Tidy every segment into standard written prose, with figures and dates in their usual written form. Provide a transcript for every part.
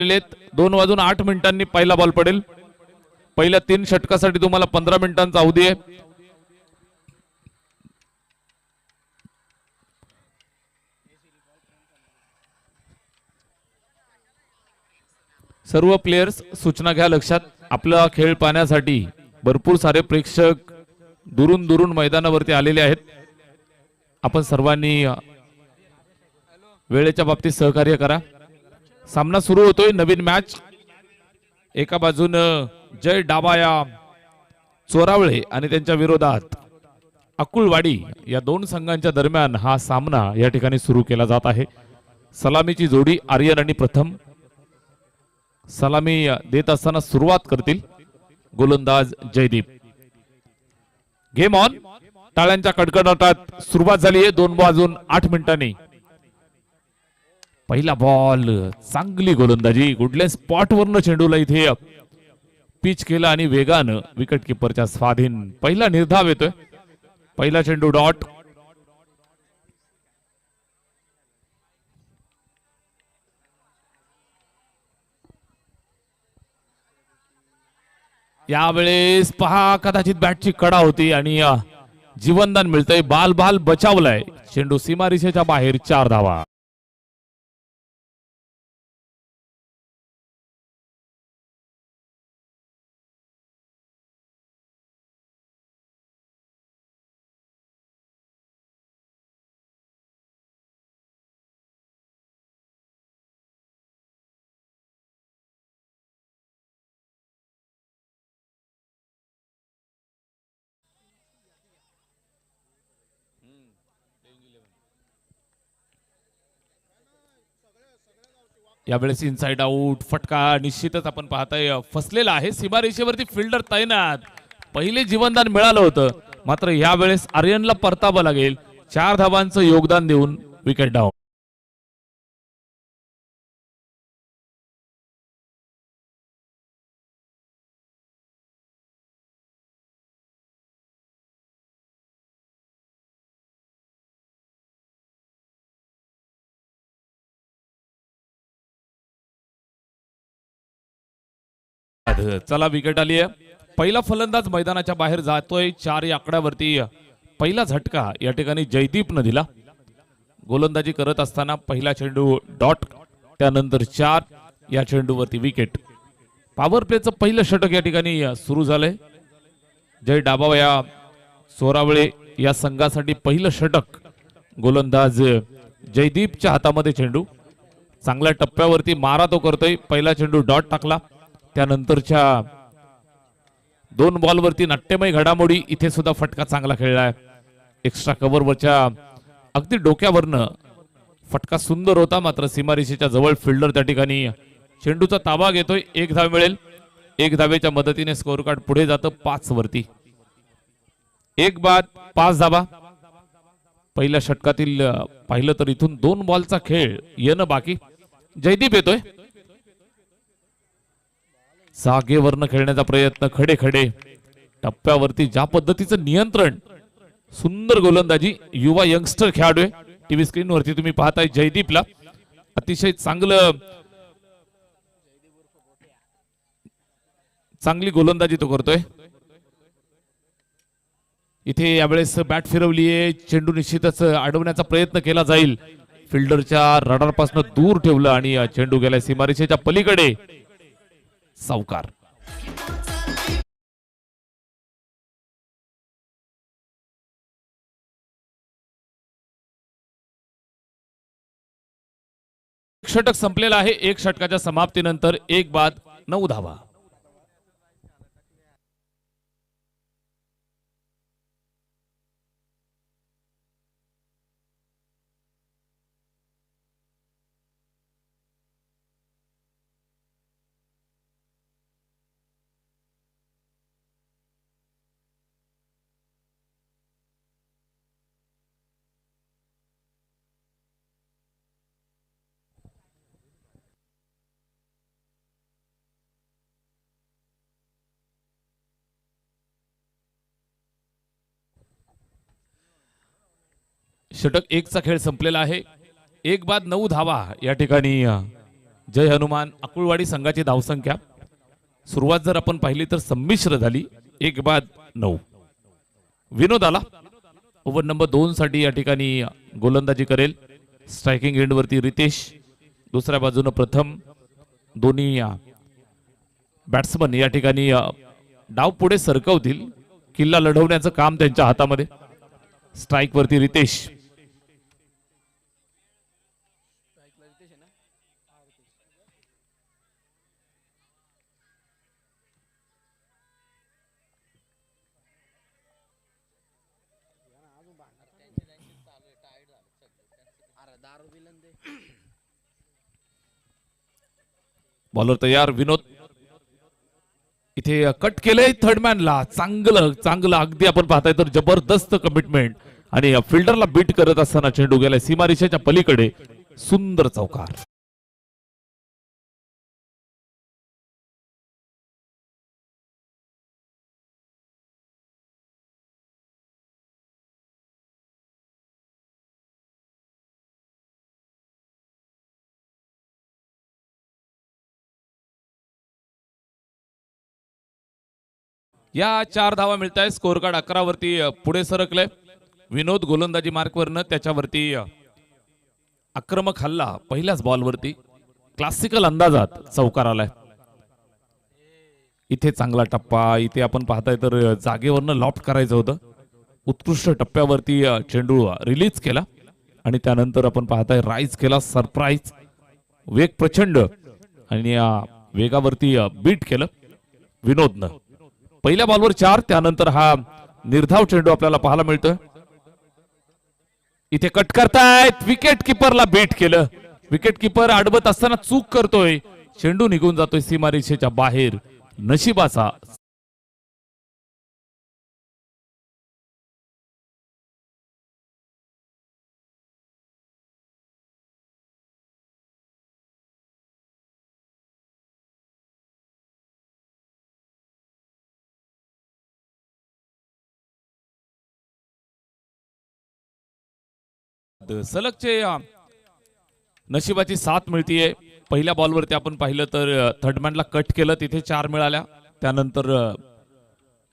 2:08 पहिला बॉल पडेल। पहिल्या 3 षटकासाठी तुम्हाला 15 मिनिटांचा अवधी आहे। सर्व प्लेयर्स सूचना घ्या लक्षात, आपला खेळ पाहण्यासाठी भरपूर सारे प्रेक्षक दुरून दुरून मैदानावरती आलेले आहेत। आपण सर्वांनी वेळेच्या बाबतीत सहकार्य करा। सामना सुरू होतोय, नवीन मॅच। एका बाजूने जय डाबाया चोरावळे आणि त्यांच्या विरोधात अकुलवाडी या दोन संघांच्या दरम्यान हा सामना या ठिकाणी सुरू केला जात आहे। सलामीची जोडी आर्यन आणि प्रथम सलामी देत असताना सुरुवात करतील गोलंदाज जयदीप। Game on. टाळ्यांच्या कडकडाटात सुरुवात झाली आहे। 2:08 पहिला बॉल, चांगली गोलंदाजी, गुडले स्पॉट वरनं चेंडूला इथे पिच केला आणि वेगानं विकेट किपरच्या स्वाधीन। पहिला निर्धाव येतोय, पहिला चेंडू डॉट। यावेळेस पहा, कदाचित बॅटची कडा होती आणि जीवनदान मिळतंय। बाल बाल बचावलाय, चेंडू सीमारेषेच्या बाहेर, 4 धावा। यावेळेस इनसाइड आउट, फटका निश्चितच आपण पाहताय फसलेला आहे। सीमारेषेवरती फिल्डर तैनात, पहिले जीवनदान मिळालं होतं, मात्र यावेळेस आर्यनला परतावं लागेल। 4 धावांचं योगदान देऊन विकेट डाऊन। चला, विकेट आली आहे। पहिला फलंदाज मैदानाच्या बाहेर जातोय। 4 या आकड्यावरती पहिला झटका या ठिकाणी जयदीपनं दिला। गोलंदाजी करत असताना पहिला चेंडू डॉट, त्यानंतर 4 या चेंडूवरती विकेट। पॉवर प्लेचं पहिलं षटक या ठिकाणी सुरू झालंय। जय डाबावया चोरावळे या संघासाठी पहिलं षटक। गोलंदाज जयदीपच्या हातामध्ये चेंडू, चांगल्या टप्प्यावरती मारा तो करतोय। पहिला चेंडू डॉट टाकला, त्यानंतरच्या 2 बॉलवरती नाट्यमय घडामोडी। इथे सुद्धा फटका चांगला खेळलाय, एक्स्ट्रा कव्हरवरच्या अगदी डोक्यावरनं फटका सुंदर होता, मात्र सीमारेषेच्या जवळ फिल्डर त्या ठिकाणी चेंडूचा ताबा घेतोय। 1 धाव मिळेल। 1 धावेच्या मदतीने स्कोअर कार्ड पुढे जातं 5 वरती। 1 बाद 5 धावा। पहिल्या षटकातील पाहिलं तर इथून 2 बॉलचा खेळ येणं बाकी। जयदीप येतोय, जागेवरनं खेळण्याचा प्रयत्न, खडे खडे टप्प्यावरती ज्या पद्धतीचं नियंत्रण, सुंदर गोलंदाजी। युवा यंगस्टर खेळाडू आहे। टीव्ही स्क्रीनवरती तुम्ही पाहताय जयदीपला, अतिशय चांगली गोलंदाजी तो करतोय। इथे यावेळेस बॅट फिरवलीये, चेंडू निश्चितच अडवण्याचा प्रयत्न केला जाईल। फिल्डरच्या रडारपासून दूर ठेवलं आणि चेंडू गेला सीमारेषेच्या पलीकडे, सावकार। षटक संपलेला आहे। 1 षटकाच्या समाप्तीनंतर 1 बाद 9 धावा। षटक 1 चा खेळ संपलेला आहे। 1 बाद 9 धावा या ठिकाणी जय हनुमान अकुळवाडी संघाची धावसंख्या सुरुवात जर आपण पाहिली तर संमिश्र झाली. 1-9. विनोद आला ओव्हर नंबर 2 साठी या ठिकाणी गोलंदाजी करेल. स्ट्रायकिंग एंड वरती रितेश, दुसऱ्या बाजूने प्रथम. दोन्ही बॅट्समन या ठिकाणी डाव पुढे सरकवतील. किल्ला लढवण्याचं काम त्यांच्या हातामध्ये. स्ट्राइक वरती रितेश. बॉलर तयार. विनोद इथे कट केलंय थर्ड मॅनला. चांगलं चांगलं अगदी आपण पाहताय तर जबरदस्त कमिटमेंट आणि फिल्डरला बीट करत असताना चेंडू गेलाय सीमारेषेच्या पलीकडे. सुंदर चौकार. या 4 धावा मिळत आहे. स्कोर कार्ड 11 वरती पुढे सरकले. विनोद गोलंदाजी मार्कवरनं त्याच्यावरती आक्रमक हल्ला पहिल्याच बॉलवरती क्लासिकल अंदाजात चौकार आलाय. इथे चांगला टप्पा. इथे आपण पाहताय तर जागेवरनं लॉफ्ट करायचं होतं. उत्कृष्ट टप्प्यावरती चेंडू रिलीज केला आणि त्यानंतर आपण पाहताय राईज केला. सरप्राईज वेग प्रचंड आणि वेगावरती बीट केलं विनोदनं. पहिल्या बॉलवर 4. त्यानंतर हा निर्धाव चेंडू आपल्याला पाहायला मिळतोय. इथे कट करतायत. विकेट किपरला बीट केलं. विकेट किपर अडवत असताना चूक करतोय. चेंडू निघून जातोय सीमारेषेच्या बाहेर. नशिबाचा सलगचे नशिबाची साथ मिळतीये. पहिल्या बॉलवरती आपण पाहिलं तर थर्डमॅनला कट केलं. तिथे 4 मिळाल्या. त्यानंतर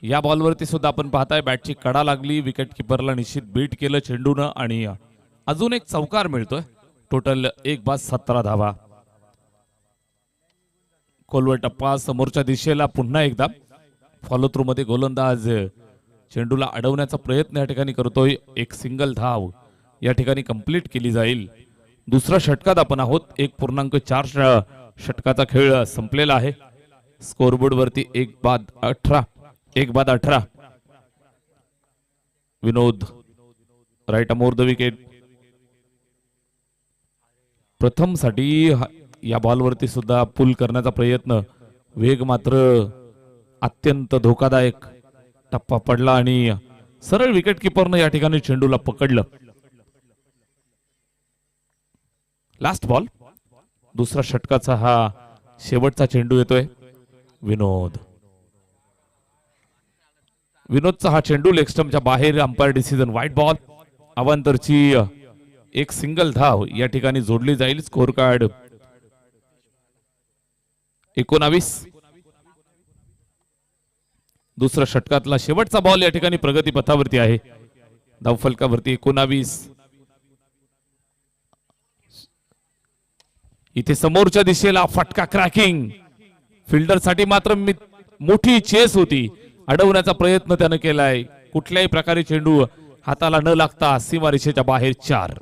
या बॉलवरती सुद्धा आपण पाहताय बॅटची कडा लागली. विकेट किपरला निश्चित बीट केलं चेंडूनं आणि अजून एक चौकार मिळतोय. टोटल 1-17 धावा. खोलवर टप्पा समोरच्या दिशेला पुन्हा एकदा फॉलो थ्रू मध्ये गोलंदाज चेंडूला अडवण्याचा प्रयत्न या ठिकाणी करतोय. एक सिंगल धाव या ठिकाणी कंप्लीट केली जाईल. दुसऱ्या षटकात आपण आहोत. 1.4 षटकाचा खेळ संपलेला आहे. स्कोरबोर्ड वरती 1-18. विनोद राईट अमोर द विकेट. प्रथम साठी या बॉलवरती सुद्धा पुल करण्याचा प्रयत्न. वेग मात्र अत्यंत धोकादायक. टप्पा पडला आणि सरळ विकेट किपरनं या ठिकाणी चेंडूला पकडलं. Last ball. दुसरा षटकाचा हा शेवटचा चेंडू येतोय. विनोदचा हा चेंडू लेग स्टंपच्या बाहेर. Umpire decision wide ball. अवांतरची एक सिंगल धाव या ठिकाणी जोडली जाईल. Score card 19. दुसऱ्या षटकातला शेवटचा बॉल या ठिकाणी प्रगती पथावरती आहे. धावफलकावरती 19. इथे समोरच्या दिशेला फटका क्रॅकिंग. फिल्डर साठी मात्र मोठी चेस होती. अडवण्याचा प्रयत्न त्यानं केलाय. कुठल्याही प्रकारे चेंडू हाताला न लागता सीमारेषेच्या बाहेर. 4.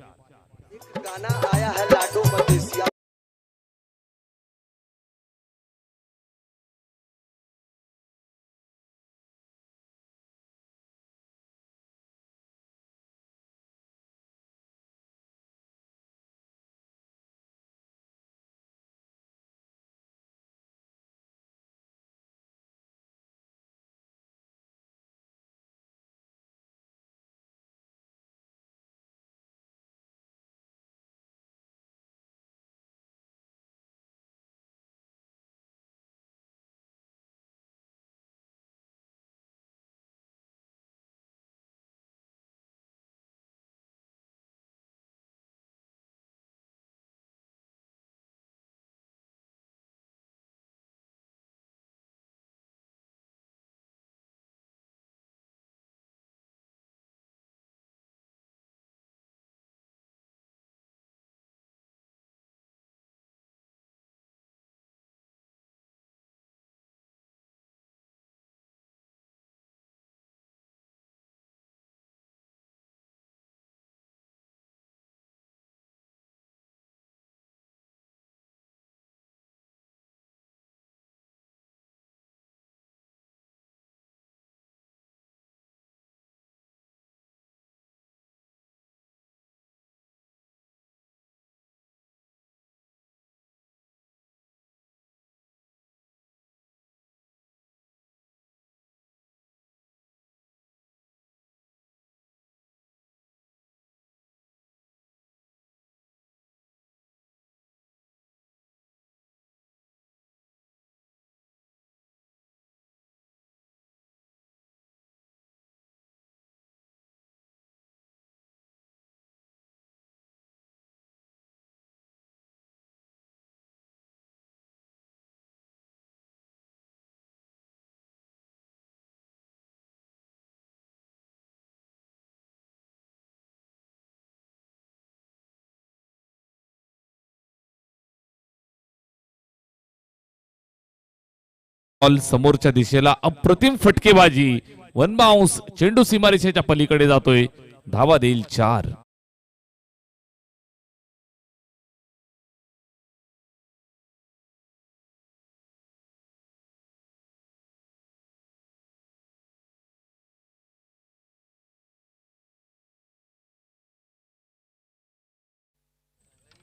बॉल समोरच्या दिशेला अप्रतिम फटकेबाजी, वन बाउन्स, चेंडू सीमारेषेच्या पलीकडे जातोय. धावा देईल 4.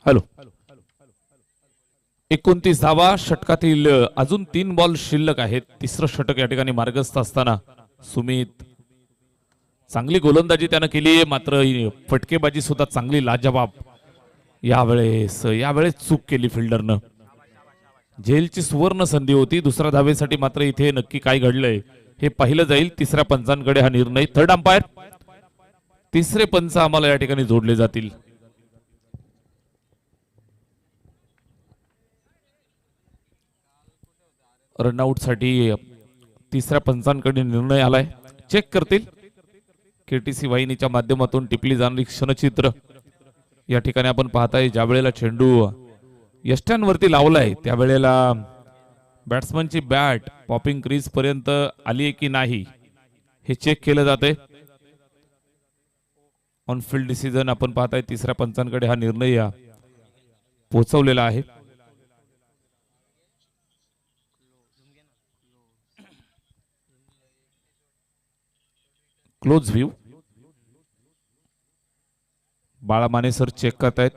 हॅलो, 29 धावा. षटकातील अजून 3 बॉल शिल्लक आहेत. तिसरं षटक या ठिकाणी मार्गस्थ असताना सुमित, चांगली गोलंदाजी त्यानं केली, मात्र फटकेबाजी सुद्धा चांगली लाजवाब. यावेळेस चूक केली फिल्डरनं. झेलची सुवर्ण संधी होती दुसऱ्या धावेसाठी, मात्र इथे नक्की काय घडलंय हे पाहिलं जाईल. तिसऱ्या पंचांकडे हा निर्णय. थर्ड अंपायर, तिसरे पंच आम्हाला या ठिकाणी जोडले जातील. रनआउट साठी तिसऱ्या पंचांकडे निर्णय आलाय. चेक करतील केटीसी वाहिनीच्या माध्यमातून टिपली जाणारी क्षणचित्र. या ठिकाणी आपण पाहताय ज्या वेळेला चेंडू यष्ट्यांवरती लावलाय त्यावेळेला बॅट्समनची बॅट पॉपिंग क्रीज पर्यंत आली आहे की नाही हे चेक केलं जाते. ऑन फील्ड डिसिजन आपण पाहताय तिसऱ्या पंचांकडे हा निर्णय पोहोचवलेला आहे. क्लोज व्ह्यू बाळा माने सर चेक करतायत.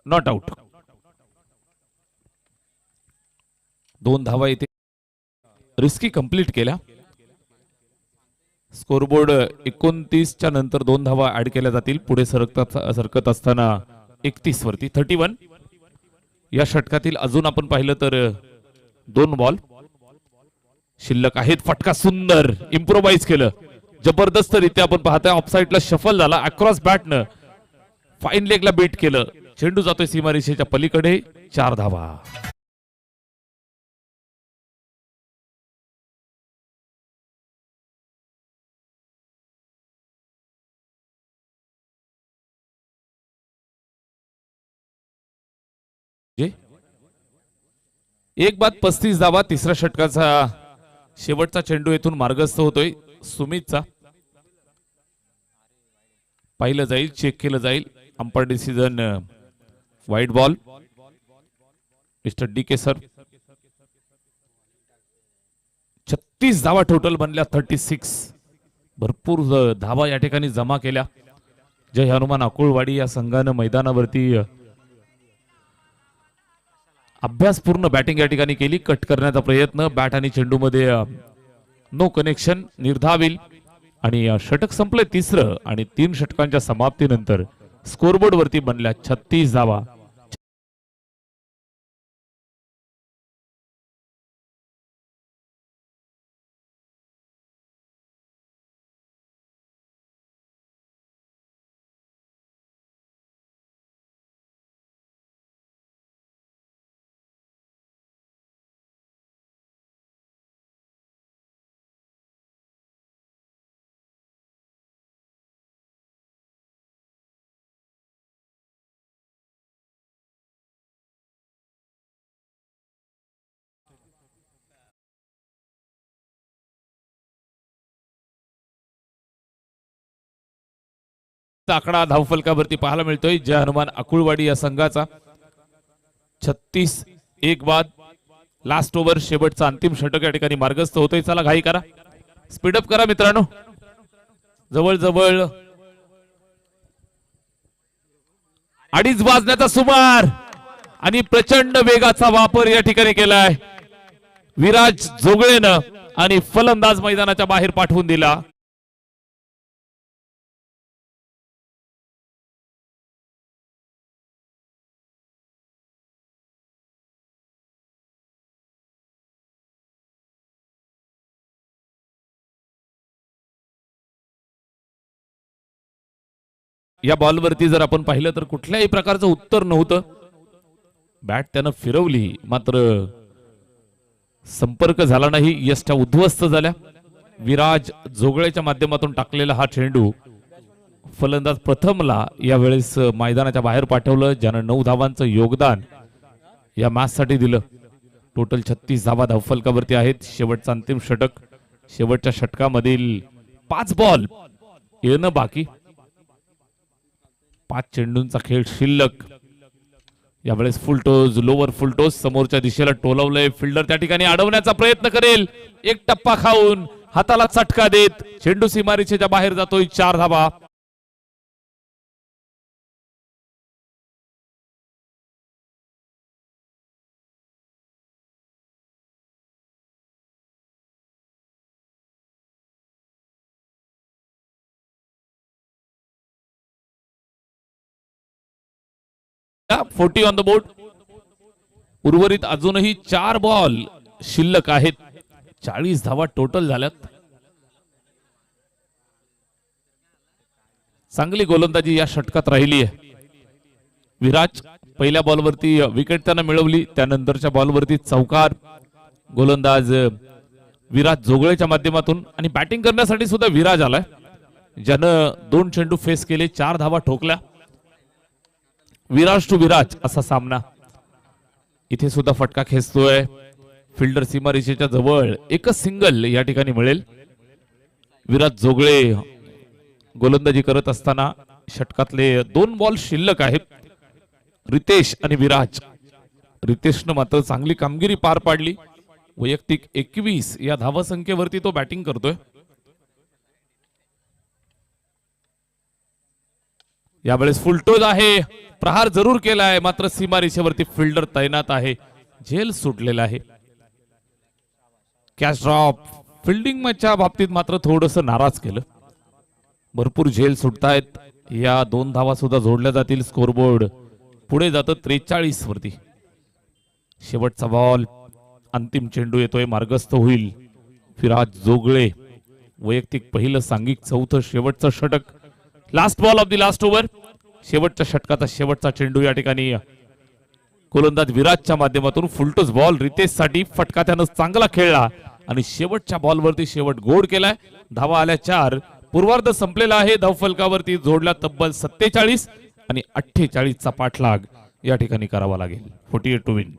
Not out. 2 धावा इथे रिस्की कंप्लीट केल्या. स्कोरबोर्ड 29 च्या नंतर 2 धावा ऍड केल्या जातील. पुढे सरकत असताना 31 वरती 31. या षटकातील अजून आपण पाहिलं तर 2 बॉल शिल्लक आहेत. फटका सुंदर इम्प्रोवाइज केलं जबरदस्त रित्या आपण पाहताय. ऑफसाईडला शफल झाला अक्रॉस बॅटनं फाईन लेगला बीट केलं. चेंडू जातोय सीमारेषेच्या पलीकडे. 4 धावा. एक बाद 35 धावा. तिसऱ्या षटकाचा शेवटचा चेंडू येथून मार्गस्थ होतोय सुमितचा. पाहिलं जाईल, चेक केलं जाईल. Umpire decision wide ball. Mister DK sir. 36 धावा टोटल बनल्या. 36 भरपूर धावा या ठिकाणी जमा केल्या. जय हनुमान अकुळवाडी या संघानं मैदानावरती अभ्यासपूर्ण बॅटिंग या ठिकाणी केली. कट करण्याचा प्रयत्न, बॅट आणि चेंडू मध्ये नो कनेक्शन, निर्धाविल आणि षटक संपले तिसरं. आणि 3 षटकांच्या समाप्तीनंतर स्कोरबोर्ड वरती बनल्या 36 धावा. आकडा धावफलकावरती पाहायला मिळतोय जय हनुमान अकुळवाडी या संघाचा. 36 एक बाद. लास्ट ओव्हर शेवटचा अंतिम षटक या ठिकाणी मार्गस्थ होतोय. चला घाई करा, स्पीडअप करा मित्रांनो. जवळ 2:30 वाजण्याचा सुमार आणि प्रचंड वेगाचा वापर या ठिकाणी केलाय विराज जोगळेनं आणि फलंदाज मैदानाच्या बाहेर पाठवून दिला. या बॉलवरती जर आपण पाहिलं तर कुठल्याही प्रकारचं उत्तर नव्हतं. बॅट त्यानं फिरवली मात्र संपर्क झाला नाही. यष्टा उद्ध्वस्त झाल्या. विराज जोगळेच्या माध्यमातून टाकलेला हा चेंडू फलंदाज प्रथमला यावेळेस मैदानाच्या बाहेर पाठवलं, ज्यानं 9 धावांचं योगदान या मॅच साठी दिलं. टोटल 36 धावा धावफलकावरती आहेत. शेवटचा अंतिम षटक, शेवटच्या षटकामधील 5 बॉल येणं बाकी. 5 चेंडूंचा खेळ शिल्लक. यावेळेस फुलटोज, लोवर फुलटोज समोरच्या दिशेला टोलवलंय. फिल्डर त्या ठिकाणी अडवण्याचा प्रयत्न करेल. एक टप्पा खाऊन हाताला चटका देत चेंडू सीमारेषेच्या बाहेर जातोय. 4 धावा. Forty on the board. उर्वरित अजूनही 4 बॉल शिल्लक आहेत. 40 धावा टोटल झाल्यात. चांगली गोलंदाजी या षटकात राहिली आहे. विराज पहिल्या बॉलवरती विकेट त्यानं मिळवली, त्यानंतरच्या बॉलवरती चौकार. गोलंदाज विराज जोगळेच्या माध्यमातून आणि बॅटिंग करण्यासाठी सुद्धा विराज आलाय, ज्यानं 2 चेंडू फेस केले, 4 धावा ठोकल्या. विराज टू विराज असा सामना. इथे सुद्धा फटका खेचतोय. फिल्डर सीमारेषेच्या जवळ एकच सिंगल या ठिकाणी मिळेल. विराज जोगळे गोलंदाजी करत असताना षटकातले 2 बॉल शिल्लक आहेत. रितेश आणि विराज. रितेशनं मात्र चांगली कामगिरी पार पाडली. वैयक्तिक 21 या धावसंख्येवरती तो बॅटिंग करतोय. यावेळेस फुलटोज आहे. प्रहार जरूर केलाय मात्र सीमारेषेवरती फिल्डर तैनात आहे. झेल सुटलेला आहे. Catch drop. फिल्डिंग च्या बाबतीत मात्र थोडस नाराज केलं. भरपूर झेल सुटतायत. या 2 धावा सुद्धा जोडल्या जातील. स्कोरबोर्ड पुढे जातं 43 वरती. शेवटचा बॉल. अंतिम चेंडू येतोय, मार्गस्थ होईल. विराज जोगळे वैयक्तिक पहिलं, सांघिक चौथं, शेवटचं षटक. Last ball of the last over. शेवटच्या षटकाचा शेवटचा चेंडू या ठिकाणी गोलंदाज विराजच्या माध्यमातून. फुलटोस बॉल रितेश साठी. फटका त्यानं चांगला खेळला आणि शेवटच्या बॉलवरती शेवट गोड केलाय. धावा आल्या 4. पूर्वार्ध संपलेला आहे. धावफलकावरती जोडला तब्बल 47 आणि 48 चा पाठलाग या ठिकाणी करावा लागेल. 48 टू विन.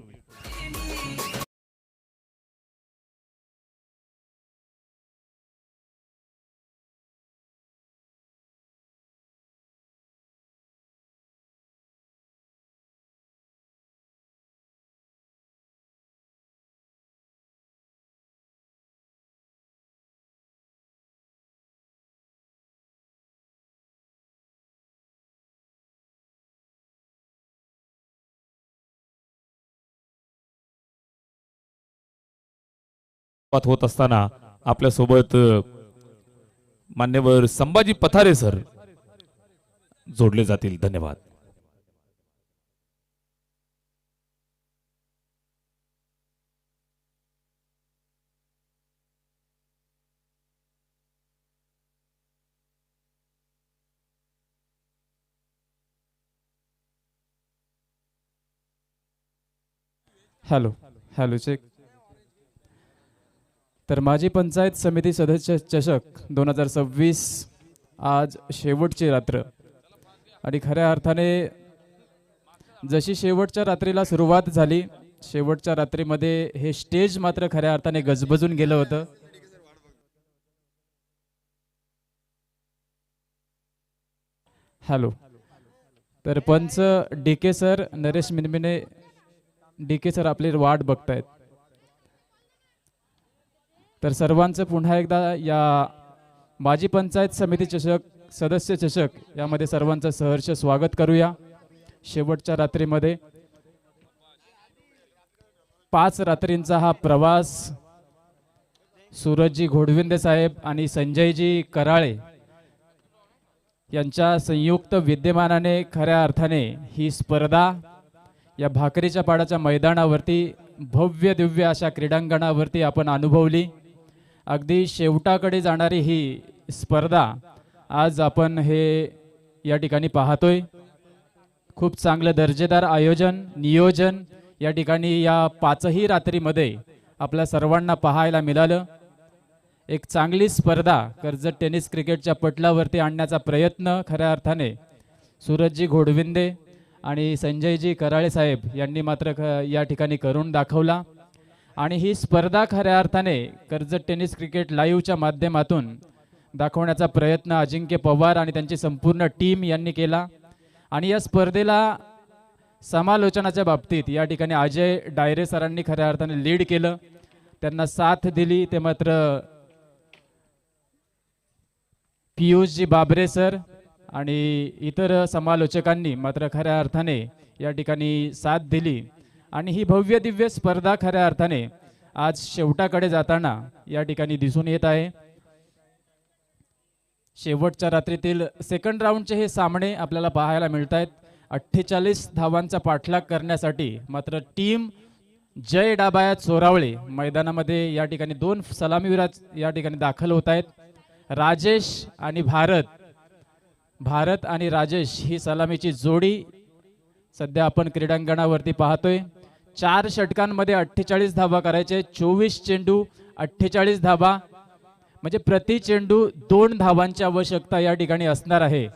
होत असताना आपल्या सोबत मान्यवर संभाजी पथारे सर जोडले जातील. धन्यवाद. Hello hello check. तर माजी पंचायत समिती सदस्य चषक 2026 आज शेवटची रात्र आणि खऱ्या अर्थाने जशी शेवटच्या रात्रीला सुरुवात झाली, शेवटच्या रात्रीमध्ये हे स्टेज मात्र खऱ्या अर्थाने गजबजून गेलं होतं. हॅलो. तर पंच DK sir, Naresh Minmine DK sir आपली वाट बघतायत. तर सर्वांचं पुन्हा एकदा या माजी पंचायत समिती चषक, सदस्य चषक यामध्ये सर्वांचं सहर्ष स्वागत करूया. शेवटच्या रात्रीमध्ये 5 रात्रींचा हा प्रवास सूरजजी घोडविंदे साहेब आणि संजयजी कराळे यांच्या संयुक्त विद्यमानाने खऱ्या अर्थाने ही स्पर्धा या भाकरीच्या पाडाच्या मैदानावरती भव्य दिव्य अशा क्रीडांगणावरती आपण अनुभवली. अगदी शेवटाकडे जाणारी ही स्पर्धा आज आपण हे या ठिकाणी पाहतोय. खूप चांगलं दर्जेदार आयोजन नियोजन या ठिकाणी या पाचही रात्रीमध्ये आपल्या सर्वांना पाहायला मिळालं. एक चांगली स्पर्धा कर्जत टेनिस क्रिकेटच्या पटलावरती आणण्याचा प्रयत्न खऱ्या अर्थाने सूरजजी घोडविंदे आणि संजयजी कराळे साहेब यांनी मात्र या ठिकाणी करून दाखवला. आणि ही स्पर्धा खऱ्या अर्थाने कर्जत टेनिस क्रिकेट लाईव्हच्या माध्यमातून दाखवण्याचा प्रयत्न अजिंक्य पवार आणि त्यांची संपूर्ण टीम यांनी केला. आणि या स्पर्धेला समालोचनाच्या बाबतीत या ठिकाणी अजय डायरे सरांनी खऱ्या अर्थाने लीड केलं, त्यांना साथ दिली ते मात्र पियुषजी बाबरे सर आणि इतर समालोचकांनी मात्र खऱ्या अर्थाने या ठिकाणी साथ दिली. आणि ही भव्य दिव्य स्पर्धा खऱ्या अर्थाने आज शेवटाकडे जाताना या ठिकाणी दिसून येत आहे. शेवटच्या रात्रीतील सेकंड राऊंडचे हे सामने आपल्याला पाहायला मिळत आहेत. 48 धावांचा पाठलाग करण्यासाठी मात्र टीम जय डाबाया चोरावळे मैदानामध्ये या ठिकाणी 2 सलामीवीर या ठिकाणी दाखल होत आहेत. राजेश आणि भारत आणि राजेश ही सलामीची जोडी सध्या आपण क्रीडांगणावरती पाहतोय. 4 षटकांमध्ये 48 धावा करायचे, 24 चेंडू 48 धावा, म्हणजे प्रति चेंडू 2 धावांची आवश्यकता या ठिकाणी असणार आहे.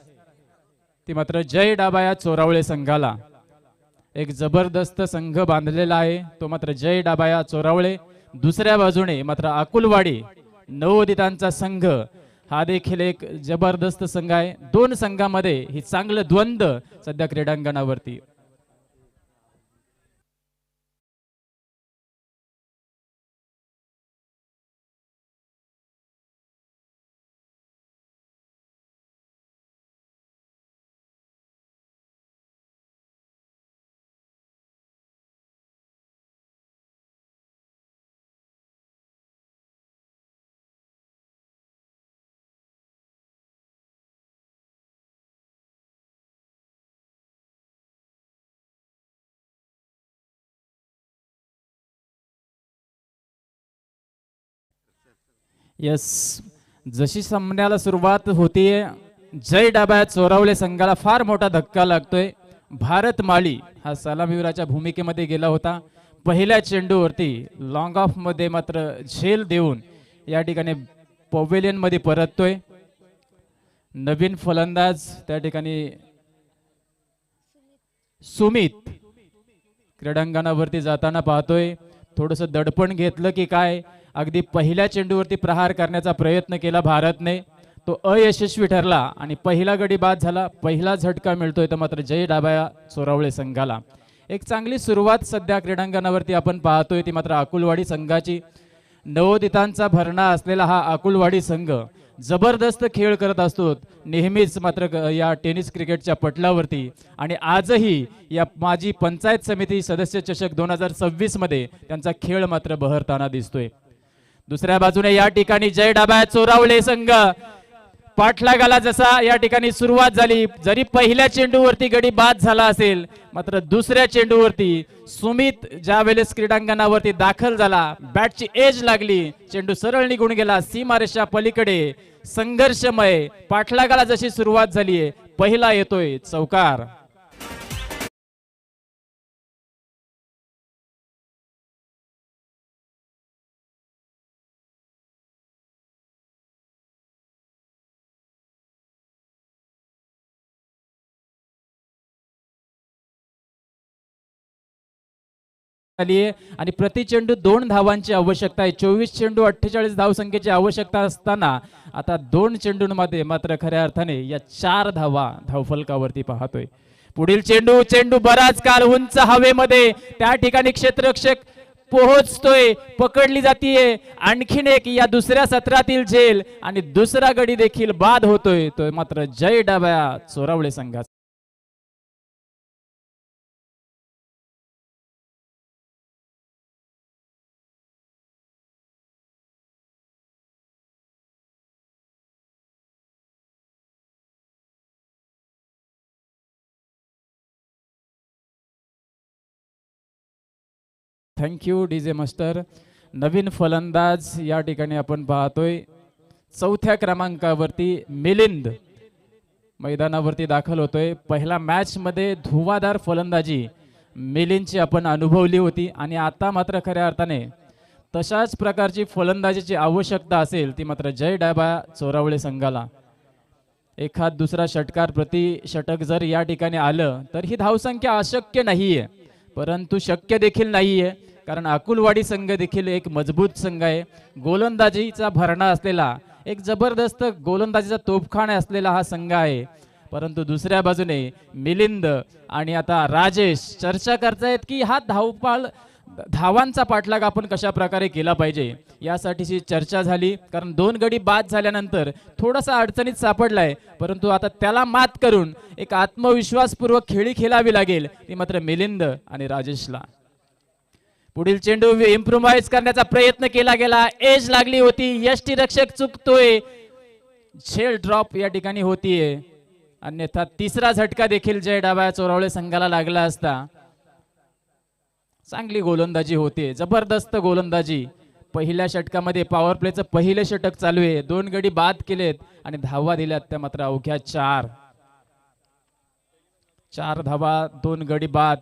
ती मात्र जय डाबाया चोरावळे संघाला एक जबरदस्त संघ बांधलेला आहे, तो मात्र जय डाबाया चोरावळे. दुसऱ्या बाजूने मात्र अकुलवाडी नवोदितांचा संघ हा देखील एक जबरदस्त संघ आहे. 2 संघामध्ये ही चांगलं द्वंद्व सध्या क्रीडांगणावरती. यस, जशी सामन्याला सुरुवात होतीये जय डाबाया चोरावले संघाला फार मोठा धक्का लागतोय. भारत माळी हा सलामीवीराच्या भूमिकेमध्ये गेला होता. पहिल्या चेंडूवरती लॉंग ऑफ मध्ये मात्र झेल देऊन या ठिकाणी पवेलियन मध्ये परततोय. नवीन फलंदाज त्या ठिकाणी सुमित क्रीडांगणावरती जाताना पाहतोय. थोडस दडपण घेतलं की काय, अगदी पहिल्या चेंडूवरती प्रहार करण्याचा प्रयत्न केला भारतने, तो अयशस्वी ठरला आणि पहिला गडी बाद झाला. पहिला झटका मिळतोय तर मात्र जय डाबाया चोरावळे संघाला. एक चांगली सुरुवात सध्या क्रीडांगणावरती आपण पाहतोय ती मात्र अकुलवाडी संघाची. नवोदितांचा भरणा असलेला हा अकुलवाडी संघ जबरदस्त खेळ करत असतो नेहमीच मात्र या टेनिस क्रिकेटच्या पटलावरती. आणि आजही या माजी पंचायत समिती सदस्य चषक 2026 मध्ये त्यांचा खेळ मात्र बहरताना दिसतोय. दुसऱ्या बाजूने या ठिकाणी जय डाबाया चोरावळे संघ पाठलागाला जसा या ठिकाणी सुरुवात झाली, जरी पहिल्या चेंडूवरती गडी बाद झाला असेल मात्र दुसऱ्या चेंडूवरती सुमित ज्या वेळेस क्रीडांगणावरती दाखल झाला, बॅटची एज लागली, चेंडू सरळ निघून गेला सीमारेषा पलीकडे. संघर्षमय पाठलागाला जशी सुरुवात झालीये, पहिला येतोय चौकार. आणि प्रति चेंडू 2 धावांची आवश्यकता आहे. 24 चेंडू 48 धावसंख्येची आवश्यकता असताना आता 2 चेंडूंमध्ये मात्र खऱ्या अर्थाने या 4 धावा धावफलकावरती पाहतोय. पुढील चेंडू बराच काल उंच हवेमध्ये त्या ठिकाणी क्षेत्ररक्षक पोहोचतोय, पकडली जातीये. आणखीन एक या दुसऱ्या सत्रातील झेल आणि दुसरा गडी देखील बाद होतोय, तो मात्र जय डाबाया चोरावळे संघाचा. Thank you DJ master. नवीन फलंदाज या ठिकाणी आपण पाहतोय 4थ्या क्रमांकावरती मिलिंद मैदानावरती दाखल होतोय. पहिल्या मॅचमध्ये धुवाधार फलंदाजी मिलिंदची आपण अनुभवली होती आणि आता मात्र खऱ्या अर्थाने तशाच प्रकारची फलंदाजीची आवश्यकता असेल ती मात्र जय डाबा चोरावळे संघाला. एखाद दुसरा षटकार प्रति षटक जर या ठिकाणी आलं तर ही धावसंख्या अशक्य नाहीये, परंतु शक्य देखील नाहीये, कारण अकुलवाडी संघ देखील एक मजबूत संघ आहे. गोलंदाजीचा भरणा असलेला एक जबरदस्त गोलंदाजीचा तोफखाना असलेला हा संघ आहे. परंतु दुसऱ्या बाजूने मिलिंद आणि आता राजेश चर्चा करतायत की हा धावांचा पाठलाग आपण कशा प्रकारे केला पाहिजे यासाठीची चर्चा झाली. कारण 2 गडी बाद झाल्यानंतर थोडासा अडचणीत सापडलाय, परंतु आता त्याला मात करून एक आत्मविश्वासपूर्वक खेळी खेळावी लागेल ती मात्र मिलिंद आणि राजेशला. पुढील चेंडू इम्प्रोवाइज करण्याचा प्रयत्न केला गेला, एज लागली होती, यष्टीरक्षक चुकतोय, झेल ड्रॉप या ठिकाणी होतीये. अन्यथा तिसरा झटका देखील जय डाबा चोरावळे संघाला लागला असता. चांगली गोलंदाजी होते, जबरदस्त गोलंदाजी. पहिल्या षटकामध्ये पॉवर प्लेचं पहिले षटक चालू आहे, 2 गडी बाद केलेत आणि धावा दिल्यात त्या मात्र अवघ्या 4 धावा, 2 गडी बाद.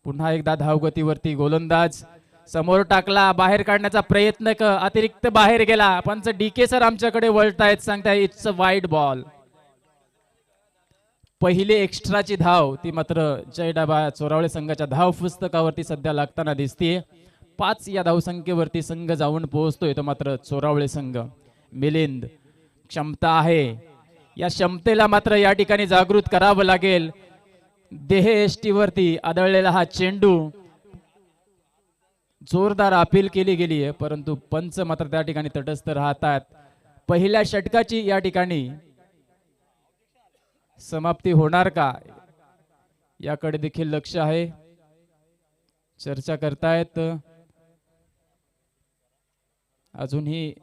पुन्हा एकदा धावगतीवरती गोलंदाज समोर टाकला, बाहेर काढण्याचा प्रयत्न अतिरिक्त बाहेर गेला. पंच डीके सर आमच्याकडे वळतायत, सांगताय इट्स अ वाईड बॉल. पहिली एक्स्ट्राची धाव ती मात्र जय डाबा चोरावळे संघाच्या धाव पुस्तकावरती सध्या लागताना दिसतीये. 5 या धावसंख्येवरती संघ जाऊन पोहोचतोय तो मात्र चोरावळे संघ. मिलिंद क्षमता आहे, या क्षमतेला मात्र या ठिकाणी जागृत करावं लागेल. देह एष्टीवरती आदळलेला हा चेंडू जोरदार अपील केली गेली आहे, परंतु पंच मात्र त्या ठिकाणी तटस्थ राहतात. पहिल्या षटकाची या ठिकाणी समाप्ती होणार का याकडे देखील लक्ष आहे. चर्चा करतायत. अजूनही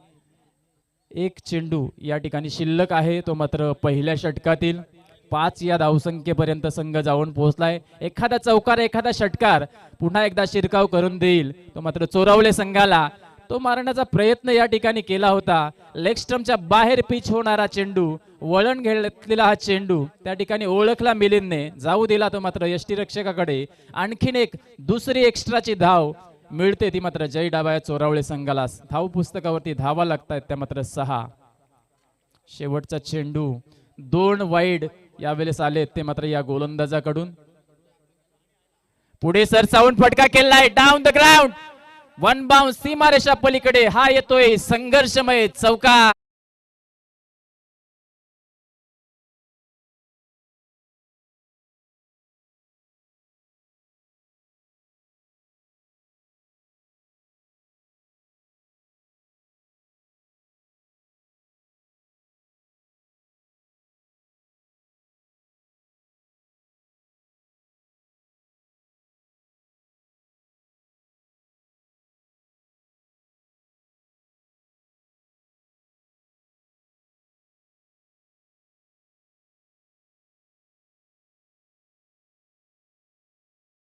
एक चेंडू या ठिकाणी शिल्लक आहे, तो मात्र पहिल्या षटकातील. 5 या धावसंख्येपर्यंत संघ जाऊन पोहोचलाय. एखादा चौकार, एखादा षटकार पुन्हा एकदा शिरकाव करून देईल तो मात्र चोरावळे संघाला. तो मारण्याचा प्रयत्न या ठिकाणी केला होता. लेग स्टंपच्या बाहेर पिच होणारा चेंडू, वळण घेतलेला हा चेंडू त्या ठिकाणी ओळखला मिलिंदने, जाऊ दिला तो मात्र यष्टीरक्षकाकडे. आणखीन एक दुसरी एक्स्ट्राची धाव मिळते ती मात्र जय डाबा चोरावळे संघाला. धाव पुस्तकावरती धावा लागतायत त्या मात्र 6. शेवटचा चेंडू 2 वाईड यावेळेस आले ते मात्र या गोलंदाजाकडून. पुढे सरसावून फटका केलाय, डाऊन द ग्राउंड, 1 बाउंस सीमारेषा पलीकडे. हा येतोय संघर्षमय चौकार.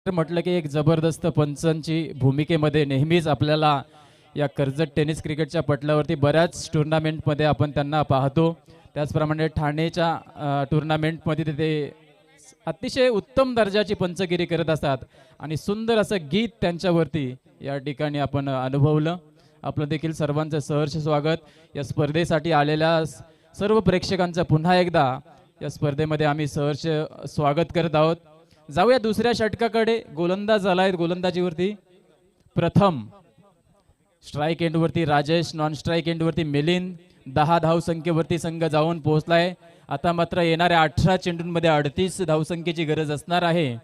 म्हटलं की एक जबरदस्त पंचांची भूमिकेमध्ये नेहमीच आपल्याला या कर्जत टेनिस क्रिकेटच्या पटलावरती बऱ्याच टुर्नामेंटमध्ये आपण त्यांना पाहतो. त्याचप्रमाणे ठाणेच्या टुर्नामेंटमध्ये ते अतिशय उत्तम दर्जाची पंचगिरी करत असतात आणि सुंदर असं गीत त्यांच्यावरती या ठिकाणी आपण अनुभवलं. आपलं देखील सर्वांचं सहर्ष स्वागत. या स्पर्धेसाठी आलेल्या सर्व प्रेक्षकांचं पुन्हा एकदा या स्पर्धेमध्ये आम्ही सहर्ष स्वागत करत आहोत. जाऊया दुसऱ्या षटकाकडे. गोलंदाज आलाय गोलंदाजीवरती. प्रथम स्ट्राईक एंडवरती राजेश, नॉन स्ट्राईक एंडवरती मिलिंद. 10 धावसंख्येवरती संघ जाऊन पोहोचलाय. आता मात्र येणाऱ्या 18 चेंडूंमध्ये 38 धावसंख्येची गरज असणार आहे.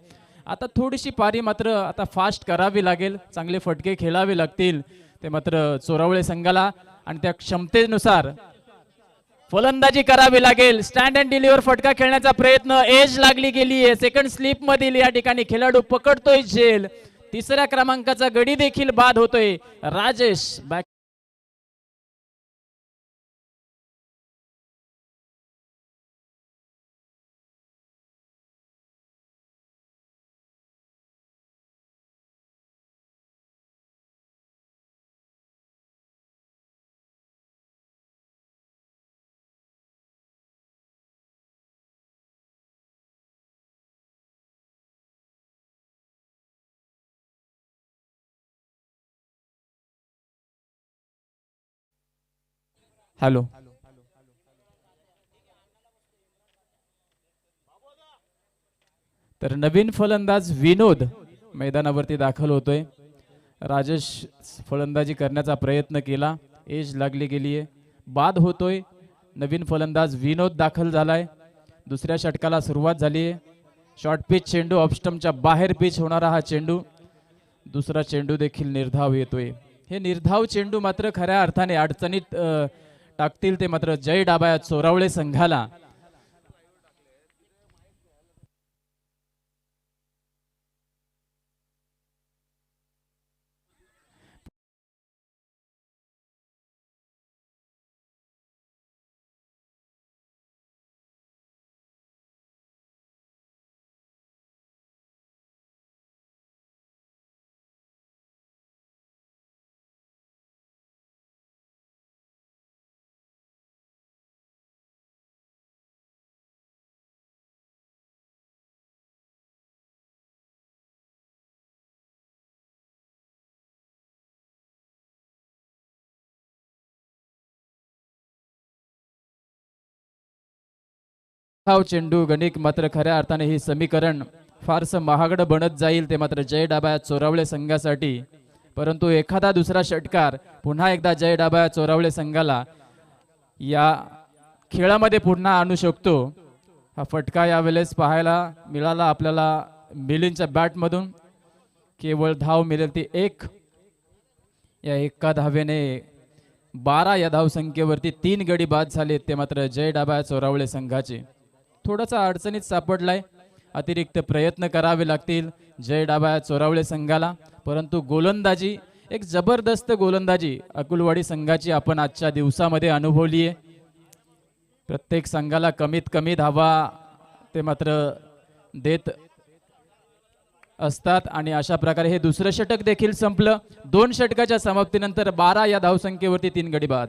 आता थोडीशी पारी मात्र आता फास्ट करावी लागेल, चांगले फटके खेळावे लागतील ते मात्र चोरावळे संघाला आणि त्या क्षमतेनुसार फलंदाजी करावी लागेल. स्टँड अँड डिलिव्हर फटका खेळण्याचा प्रयत्न, एज लागली गेली आहे. सेकंड स्लिप मधील या ठिकाणी खेळाडू पकडतोय झेल. 3ऱ्या क्रमांकाचा गडी देखील बाद होतोय. Rajesh back hello. तर नवीन फलंदाज विनोद मैदानावरती दाखल होतोय. राजेश फलंदाजी करण्याचा प्रयत्न केला, एज लागली गेली आहे, बाद होतोय. नवीन फलंदाज विनोद दाखल झालाय. दुसऱ्या षटकाला सुरुवात झाली आहे. शॉर्ट पिच चेंडू, ऑफस्टम्पच्या बाहेर पिच होणारा हा चेंडू. दुसरा चेंडू देखील निर्धाव येतोय. हे निर्धाव चेंडू मात्र खऱ्या अर्थाने अडचणीत टाकतील ते मात्र जय डाबाया चोरावळे संघाला. हा चेंडू गणिक मात्र खऱ्या अर्थाने ही समीकरण फारसं महागडं बनत जाईल ते मात्र जय डाबाया चोरावळे संघासाठी. परंतु एखादा दुसरा षटकार पुन्हा एकदा जय डाबाया चोरावळे संघाला या खेळामध्ये पुन्हा आणू शकतो. हा फटका यावेळेस पाहायला मिळाला आपल्याला मिलिंदच्या बॅटमधून. केवळ धाव मिळेल ती एक. या एका धावेने 12 या धावसंख्येवरती 3 गडी बाद झाले ते मात्र जय डाबाया चोरावळे संघाचे. थोडासा अडचणीत सापडलाय, अतिरिक्त प्रयत्न करावे लागतील जय डाबाया चोरावळे संघाला. परंतु गोलंदाजी, एक जबरदस्त गोलंदाजी अकुलवाडी संघाची आपण आजच्या दिवसामध्ये अनुभवली आहे. प्रत्येक संघाला कमीत कमी धावा ते मात्र देत असतात आणि अशा प्रकारे हे दुसरं षटक देखील संपलं. 2 षटकाच्या समाप्तीनंतर 12 या धावसंख्येवरती 3 गडी बाद.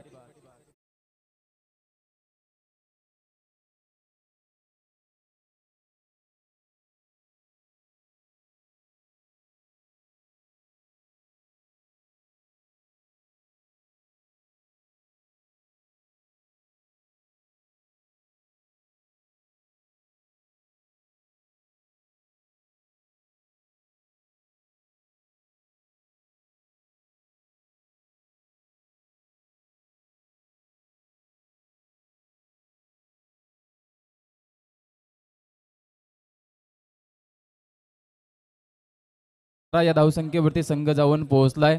या धावसंख्येवरती संघ जाऊन पोहोचलाय.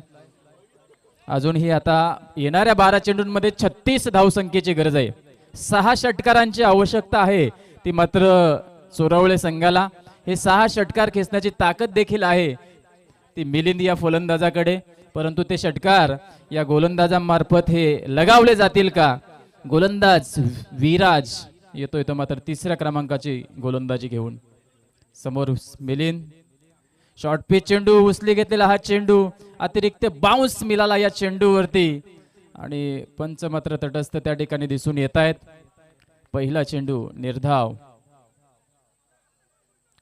अजूनही आता येणाऱ्या 12 चेंडूंमध्ये 36 धावसंख्येची गरज आहे. 6 षटकारांची आवश्यकता आहे ती मात्र चोरावळे संघाला. हे 6 षटकार खेचण्याची ताकद देखील आहे ती मिलिंद या फलंदाजाकडे. परंतु ते षटकार या गोलंदाजांमार्फत हे लगावले जातील का? गोलंदाज विराज येतोय तो मात्र 3ऱ्या क्रमांकाची गोलंदाजी घेऊन. समोर मिलिंद. शॉर्ट पिच चेंडू, उचली घेतलेला हा चेंडू, अतिरिक्त बाउन्स मिळाला या चेंडूवरती आणि पंच मात्र तटस्थ त्या ठिकाणी दिसून येत आहेत. पहिला चेंडू निर्धाव.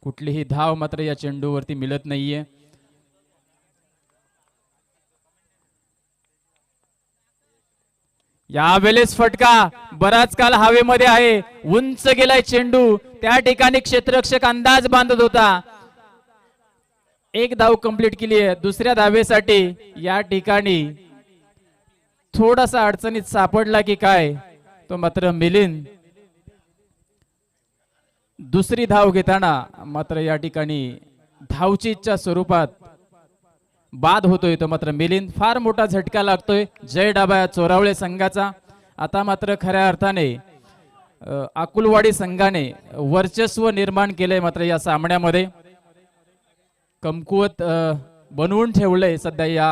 कुठलीही धाव मात्र या चेंडूवरती मिळत नाहीये. यावेळेस फटका बराच काल हवेमध्ये आहे, उंच गेलाय चेंडू. त्या ठिकाणी क्षेत्ररक्षक अंदाज बांधत होता. एक धाव कंप्लीट केली आहे. दुसऱ्या धावेसाठी या ठिकाणी थोडासा अडचणीत सापडला की काय तो मात्र मिलिंद. दुसरी धाव घेताना मात्र या ठिकाणी धावचीच्या स्वरूपात बाद होतोय तो मात्र मिलिंद. फार मोठा झटका लागतोय जय डाबाया चोरावळे संघाचा. आता मात्र खऱ्या अर्थाने अकुलवाडी संघाने वर्चस्व निर्माण केलंय मात्र या सामन्यामध्ये. कमकुवत बनवून ठेवलंय सध्या या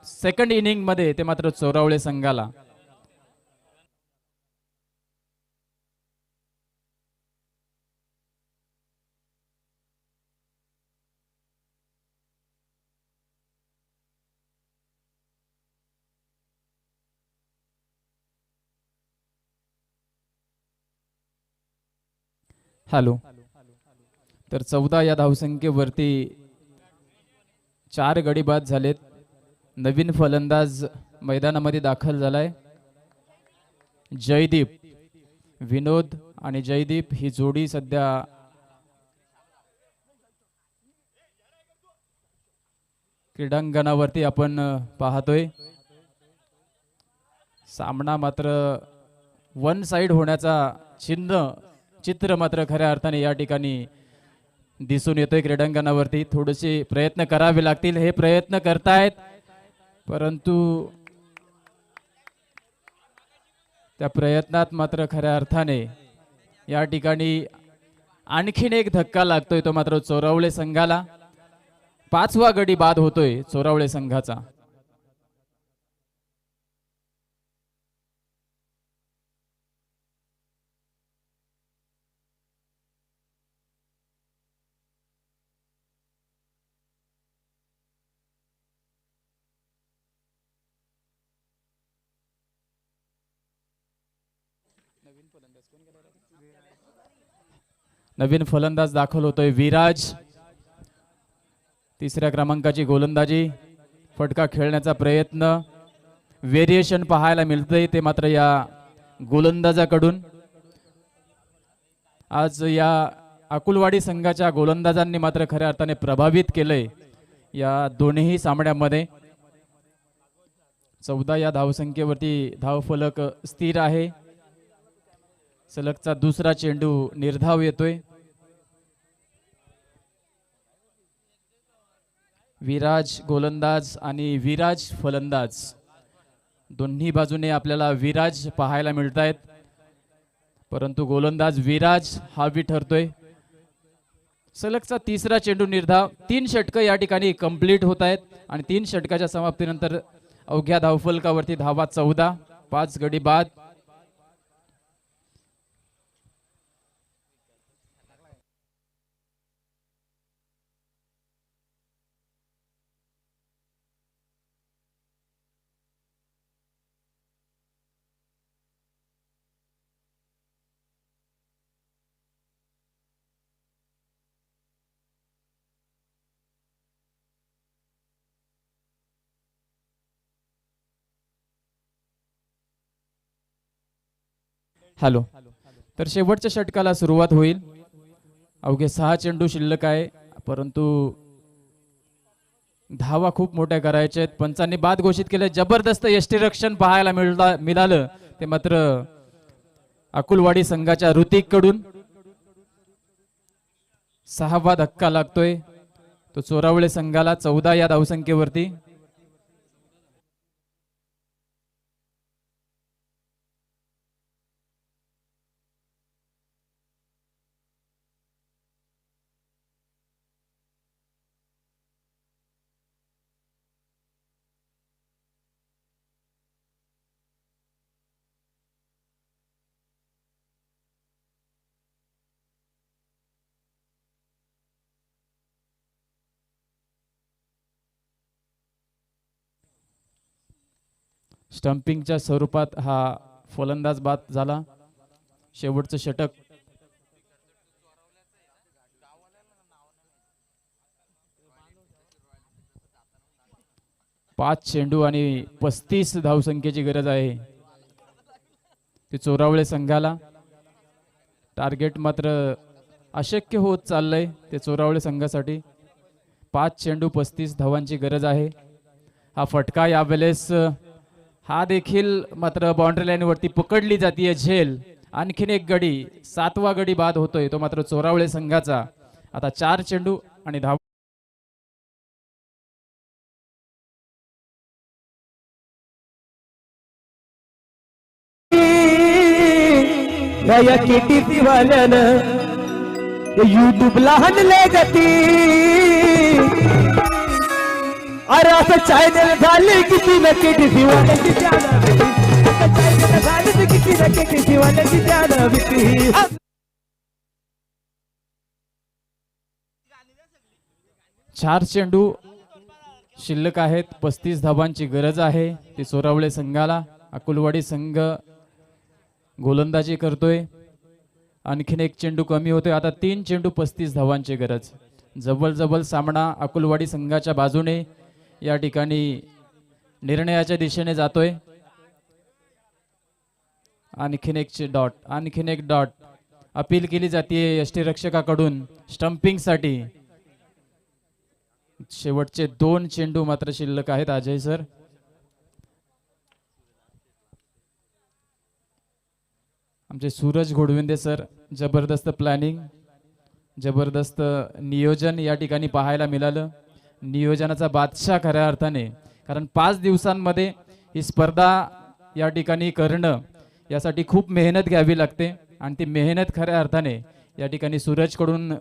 सेकंड इनिंग मध्ये ते मात्र चोरावळे संघाला. हॅलो. तर 14 या धावसंख्येवरती 4 गडी बाद झालेत. नवीन फलंदाज मैदानामध्ये दाखल झालाय. जयदीप. विनोद आणि जयदीप ही जोडी सध्या क्रीडांगणावरती आपण पाहतोय. सामना मात्र वन साइड होण्याचा चित्र मात्र खऱ्या अर्थाने या ठिकाणी दिसून येतोय क्रीडांगणावरती. थोडेसे प्रयत्न करावे लागतील. हे प्रयत्न करतायत परंतु त्या प्रयत्नात मात्र खऱ्या अर्थाने या ठिकाणी आणखीन एक धक्का लागतोय. तो मात्र चोरवळे संघाला. 5वा गडी बाद होतोय चोरवळे संघाचा. नवीन फलंदाज दाखल होतोय विराज. 3ऱ्या क्रमांकाची गोलंदाजी. फटका खेळण्याचा प्रयत्न. व्हेरिएशन पाहायला मिळतंय ते मात्र या गोलंदाजाकडून. आज या अकुलवाडी संघाच्या गोलंदाजांनी मात्र खऱ्या अर्थाने प्रभावित केलंय या दोन्ही सामन्यामध्ये. 14 या धावसंख्येवरती धावफलक स्थिर आहे. सलगचा दुसरा चेंडू निर्धाव येतोय. विराज गोलंदाज आणि विराज फलंदाज दोन्ही बाजूने आपल्याला विराज पाहायला मिळतायत परंतु गोलंदाज विराज हावी ठरतोय. सलगचा तिसरा चेंडू निर्धाव. 3 षटकं या ठिकाणी कंप्लीट होत आहेत आणि 3 षटकाच्या समाप्तीनंतर अवघ्या धावफलकावरती धावा 14. 5 गडी बाद. हॅलो. तर शेवटच्या षटकाला सुरुवात होईल. अवघे 6 चेंडू शिल्लक आहे परंतु धावा खूप मोठ्या करायच्या आहेत. पंचांनी बाद घोषित केले. जबरदस्त यष्टीरक्षण पाहायला मिळालं ते मात्र अकुलवाडी संघाच्या ऋतिक कडून. 6वा धक्का लागतोय तो चोरावळे संघाला 14 या धावसंख्येवरती. स्टंपिंगच्या स्वरूपात हा फलंदाज बाद झाला. शेवटचं षटक. पाच चेंडू आणि 35 धावसंख्येची गरज आहे ते चोरावळे संघाला. टार्गेट मात्र अशक्य होत चाललंय ते चोरावळे संघासाठी. 5 चेंडू 35 धावांची गरज आहे. हा फटका यावेळेस हा देखील मात्र बाउंड्री लाईन वरती पकडली जातीये झेल. आणखीन एक गडी 7वा गडी बाद होतोय तो मात्र चोरावळे संघाचा. आता 4 चेंडू आणि धाव. या केटीसी वाल्यानं युट्यूबला हाणले गती. अरे असं चॅनल झाले किती न केटीसी वाल्याची चॅनल झाले किती न केटीसी वाल्याची चॅनल. 4 चेंडू शिल्लक आहेत. 35 धावांची गरज आहे ती चोरावळे संघाला. अकुलवाडी संघ गोलंदाजी करतोय. आणखीन एक चेंडू कमी होतोय. आता 3 चेंडू 35 धावांची गरज. जवळ सामना अकुलवाडी संघाच्या बाजूने या ठिकाणी निर्णयाच्या दिशेने जातोय. आणखीन एक डॉट अपील केली जाते यष्टीरक्षकाकडून स्टंपिंगसाठी. शेवटचे 2 चेंडू मात्र शिल्लक आहेत अजय सर. आमचे सूरज घोडविंदे सर, जबरदस्त प्लॅनिंग, जबरदस्त नियोजन या ठिकाणी पाहायला मिळालं. नियोजनाचा बादशाह खऱ्या अर्थाने, कारण 5 दिवसांमध्ये ही स्पर्धा या ठिकाणी करणं यासाठी खूप मेहनत घ्यावी लागते आणि ती मेहनत खऱ्या अर्थाने या ठिकाणी सूरजकडून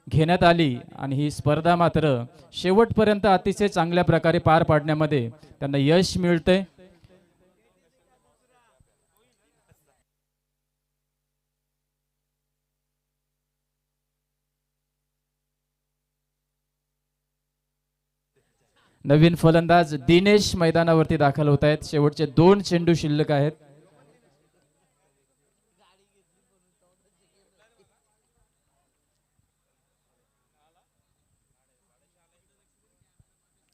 घेण्यात आली आणि ही स्पर्धा मात्र शेवटपर्यंत अतिशय चांगल्या प्रकारे पार पाडण्यामध्ये त्यांना यश मिळते. नवीन फलंदाज दिनेश मैदानावरती दाखल होत आहेत. शेवटचे 2 चेंडू शिल्लक आहेत.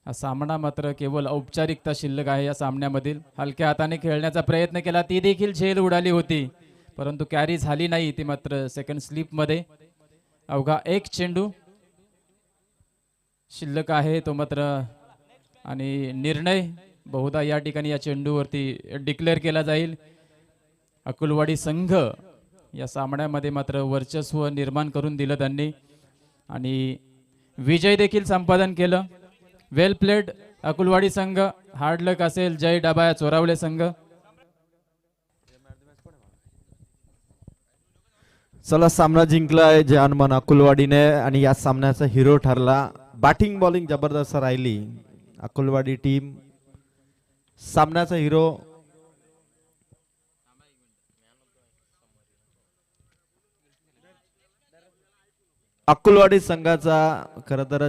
हा सामना मात्र केवळ औपचारिकता शिल्लक आहे. या सामन्यामधील हलक्या हाताने खेळण्याचा प्रयत्न केला, ती देखील झेल उडाली होती, परंतु कॅरी झाली नाही ती मात्र सेकंड स्लिप मध्ये. अवघा 1 चेंडू शिल्लक आहे तो मात्र, आणि निर्णय बहुधा या ठिकाणी या चेंडूवरती डिक्लेअर केला जाईल. अकुलवाडी संघ या सामन्यामध्ये मात्र वर्चस्व निर्माण करून दिलं त्यांनी आणि विजय देखील संपादन केलं. वेल प्लेड अकुलवाडी संघ. हार्ड लक असेल जय डबाया चोरावले संघ. चला, सामना जिंकलाय जानमन अकुलवाडीने आणि या सामन्याचा हिरो ठरला. बॅटिंग बॉलिंग जबरदस्त राहिली. अकुलवाडी टीम सामन्याचा हिरो. अकुलवाडी संघाचा खरं तर